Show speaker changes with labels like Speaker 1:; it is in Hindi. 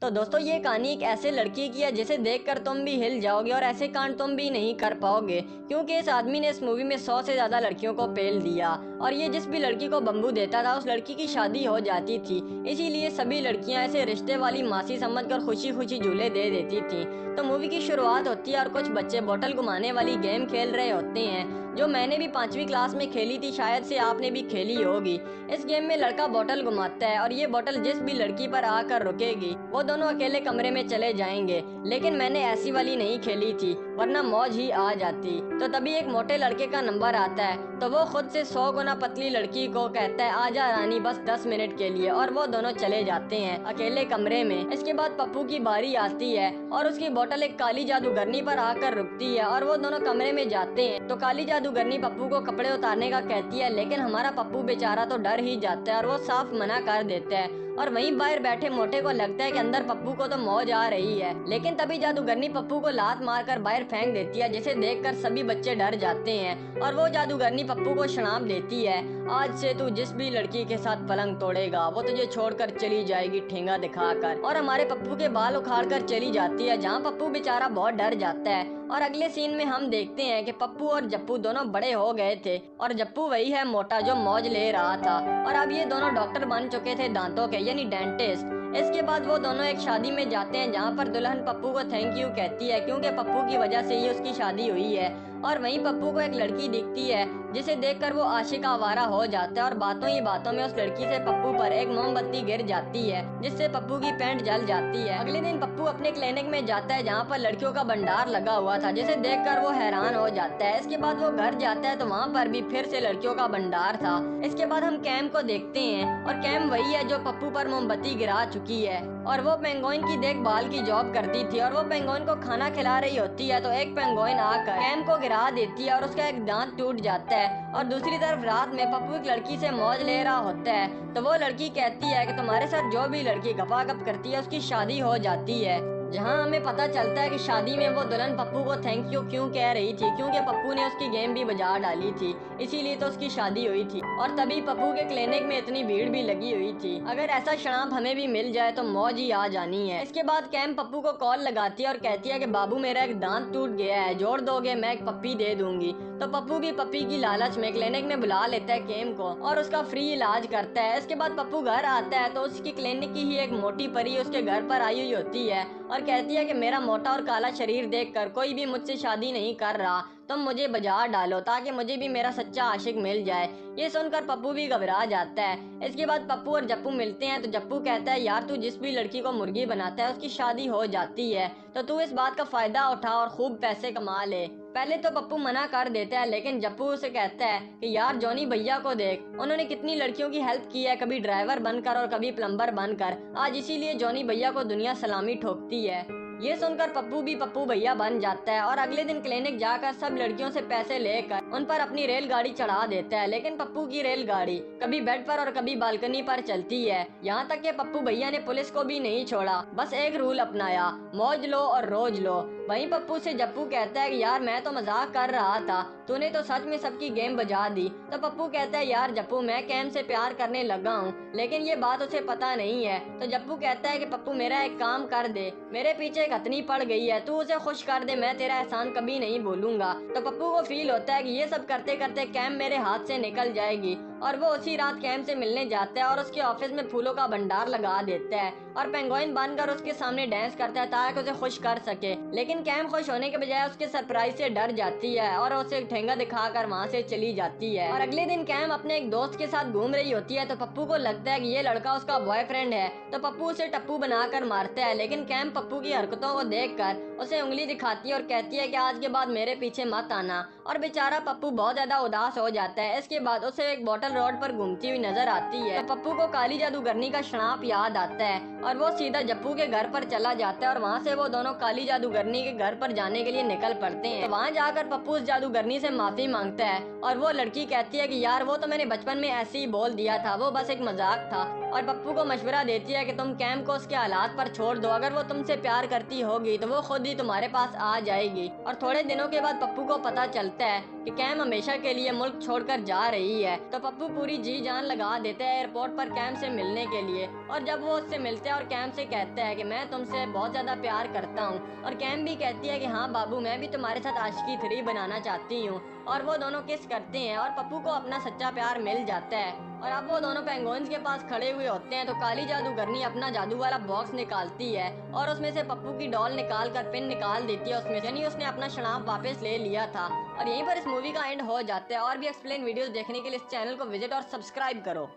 Speaker 1: तो दोस्तों ये कहानी एक ऐसे लड़की की है जिसे देखकर तुम भी हिल जाओगे और ऐसे कांड तुम भी नहीं कर पाओगे, क्योंकि इस आदमी ने इस मूवी में 100 से ज्यादा लड़कियों को पेल दिया और ये जिस भी लड़की को बम्बू देता था उस लड़की की शादी हो जाती थी। इसीलिए सभी लड़कियां ऐसे रिश्ते वाली मासी समझकर खुशी खुशी झूले दे देती थी। तो मूवी की शुरुआत होती है और कुछ बच्चे बोतल घुमाने वाली गेम खेल रहे होते हैं, जो मैंने भी 5वीं क्लास में खेली थी, शायद से आपने भी खेली होगी। इस गेम में लड़का बोतल घुमाता है और ये बोतल जिस भी लड़की पर आकर रुकेगी वो दोनों अकेले कमरे में चले जाएंगे। लेकिन मैंने ऐसी वाली नहीं खेली थी, वरना मौज ही आ जाती। तो तभी एक मोटे लड़के का नंबर आता है, तो वो खुद से 100 गुना पतली लड़की को कहता है आजा रानी बस 10 मिनट के लिए, और वो दोनों चले जाते हैं अकेले कमरे में। इसके बाद पप्पू की बारी आती है और उसकी बोतल एक काली जादूगरनी पर आकर रुकती है और वो दोनों कमरे में जाते हैं। तो काली जादूगरनी पप्पू को कपड़े उतारने का कहती है, लेकिन हमारा पप्पू बेचारा तो डर ही जाता है और वो साफ मना कर देता है। और वहीं बाहर बैठे मोटे को लगता है कि अंदर पप्पू को तो मौज आ रही है, लेकिन तभी जादूगरनी पप्पू को लात मारकर बाहर फेंक देती है, जिसे देखकर सभी बच्चे डर जाते हैं। और वो जादूगरनी पप्पू को शराब देती है, आज से तू जिस भी लड़की के साथ पलंग तोड़ेगा वो तुझे छोड़कर चली जाएगी ठेंगा दिखाकर। और हमारे पप्पू के बाल उखाड़ कर चली जाती है, जहाँ पप्पू बेचारा बहुत डर जाता है। और अगले सीन में हम देखते हैं कि पप्पू और जप्पू दोनों बड़े हो गए थे और जप्पू वही है मोटा जो मौज ले रहा था, और अब ये दोनों डॉक्टर बन चुके थे दांतों के, यानी डेंटिस्ट। इसके बाद वो दोनों एक शादी में जाते हैं जहाँ पर दुल्हन पप्पू को थैंक यू कहती है, क्योंकि पप्पू की वजह से ही उसकी शादी हुई है। और वहीं पप्पू को एक लड़की दिखती है जिसे देखकर वो आशिक आवारा हो जाता है और बातों ही बातों में उस लड़की से पप्पू पर एक मोमबत्ती गिर जाती है, जिससे पप्पू की पैंट जल जाती है। अगले दिन पप्पू अपने क्लिनिक में जाता है जहाँ पर लड़कियों का भंडार लगा हुआ था, जिसे देखकर वो हैरान हो जाता है। इसके बाद वो घर जाता है तो वहाँ पर भी फिर से लड़कियों का भंडार था। इसके बाद हम कैम को देखते हैं और कैम वही है जो पप्पू पर मोमबत्ती गिरा चुकी है, और वो पेंगुइन की देखभाल की जॉब करती थी और वो पेंगुइन को खाना खिला रही होती है। तो एक पेंगुइन आकर कैम को गिरा देती है और उसका एक दांत टूट जाता है। और दूसरी तरफ रात में पप्पू एक लड़की से मौज ले रहा होता है, तो वो लड़की कहती है कि तुम्हारे साथ जो भी लड़की गपागप करती है उसकी शादी हो जाती है। जहां हमें पता चलता है कि शादी में वो दुल्हन पप्पू को थैंक यू क्यों कह रही थी, क्योंकि पप्पू ने उसकी गेम भी बजा डाली थी, इसीलिए तो उसकी शादी हुई थी। और तभी पप्पू के क्लिनिक में इतनी भीड़ भी लगी हुई थी। अगर ऐसा शराब हमें भी मिल जाए तो मौज ही आ जानी है। इसके बाद कैम पप्पू को कॉल लगाती है और कहती है कि बाबू मेरा एक दांत टूट गया है, जोड़ दोगे, मैं एक पप्पी दे दूंगी। तो पप्पू भी पप्पी की लालच में क्लिनिक में बुला लेता है केम को और उसका फ्री इलाज करता है। इसके बाद पप्पू घर आता है तो उसकी क्लिनिक की ही एक मोटी परी उसके घर पर आई हुई होती है और कहती है कि मेरा मोटा और काला शरीर देखकर कोई भी मुझसे शादी नहीं कर रहा, तुम मुझे बाजार डालो ताकि मुझे भी मेरा सच्चा आशिक मिल जाए। ये सुनकर पप्पू भी घबरा जाता है। इसके बाद पप्पू और जप्पू मिलते हैं तो जप्पू कहता है यार तू जिस भी लड़की को मुर्गी बनाता है उसकी शादी हो जाती है, तो तू इस बात का फायदा उठा और खूब पैसे कमा ले। पहले तो पप्पू मना कर देता है, लेकिन जप्पू उसे कहता है कि यार जॉनी भैया को देख, उन्होंने कितनी लड़कियों की हेल्प की है, कभी ड्राइवर बनकर और कभी प्लम्बर बनकर, आज इसीलिए जॉनी भैया को दुनिया सलामी ठोकती है। ये सुनकर पप्पू भी पप्पू भैया बन जाता है और अगले दिन क्लिनिक जाकर सब लड़कियों से पैसे लेकर उन पर अपनी रेलगाड़ी चढ़ा देता है। लेकिन पप्पू की रेलगाड़ी कभी बेड पर और कभी बालकनी पर चलती है, यहाँ तक कि पप्पू भैया ने पुलिस को भी नहीं छोड़ा, बस एक रूल अपनाया, मौज लो और रोज लो। वहीं पप्पू से जप्पू कहता है कि यार मैं तो मजाक कर रहा था, तूने तो सच में सबकी गेम बजा दी। तो पप्पू कहता है यार जप्पू मैं कैम से प्यार करने लगा हूँ, लेकिन ये बात उसे पता नहीं है। तो जप्पू कहता है कि पप्पू मेरा एक काम कर दे, मेरे पीछे एक हथनी पड़ गई है, तू उसे खुश कर दे, मैं तेरा एहसान कभी नहीं भूलूंगा। तो पप्पू को फील होता है कि ये सब करते करते कैम मेरे हाथ से निकल जाएगी, और वो उसी रात कैम से मिलने जाता है और उसके ऑफिस में फूलों का भंडार लगा देता है और पेंगुइन बनकर उसके सामने डांस करता है ताकि उसे खुश कर सके। लेकिन कैम खुश होने के बजाय उसके सरप्राइज से डर जाती है और उसे ठेंगा दिखाकर वहाँ से चली जाती है। और अगले दिन कैम अपने एक दोस्त के साथ घूम रही होती है तो पप्पू को लगता है कि ये लड़का उसका बॉयफ्रेंड है, तो पप्पू उसे टप्पू बनाकर मारता है। लेकिन कैम पप्पू की हरकतों को देखकर उसे उंगली दिखाती है और कहती है कि आज के बाद मेरे पीछे मत आना, और बेचारा पप्पू बहुत ज्यादा उदास हो जाता है। इसके बाद उसे एक बोतल रोड पर घूमती हुई नजर आती है, तो पप्पू को काली जादूगरनी का शराप याद आता है और वो सीधा जप्पू के घर पर चला जाता है और वहाँ से वो दोनों काली जादूगरनी के घर पर जाने के लिए निकल पड़ते हैं। तो वहाँ जाकर पप्पू उस जादूगरनी से माफी मांगता है और वो लड़की कहती है कि यार वो तो मैंने बचपन में ऐसे ही बोल दिया था, वो बस एक मजाक था। और पप्पू को मशवरा देती है कि तुम कैम को उसके हालात पर छोड़ दो, अगर वो तुमसे प्यार करती होगी तो वो खुद ही तुम्हारे पास आ जाएगी। और थोड़े दिनों के बाद पप्पू को पता चलता है कि कैम हमेशा के लिए मुल्क छोड़कर जा रही है। तो पप्पू पूरी जी जान लगा देते हैं एयरपोर्ट पर कैम से मिलने के लिए। और जब वो उससे मिलते हैं और कैम से कहते हैं कि मैं तुमसे बहुत ज्यादा प्यार करता हूँ, और कैम भी कहती है कि हाँ बाबू, मैं भी तुम्हारे साथ आशिकी 3 बनाना चाहती हूँ। और वो दोनों किस करते हैं और पप्पू को अपना सच्चा प्यार मिल जाता है। और अब वो दोनों पेंगुइन्स के पास खड़े हुए होते हैं तो काली जादूगरनी अपना जादू वाला बॉक्स निकालती है और उसमें से पप्पू की डॉल निकाल कर पिन निकाल देती है उसमें, यानी उसने अपना शनाब वापस ले लिया था। और यहीं पर इस मूवी का एंड हो जाता है। और भी एक्सप्लेन वीडियोस देखने के लिए इस चैनल को विजिट और सब्सक्राइब करो।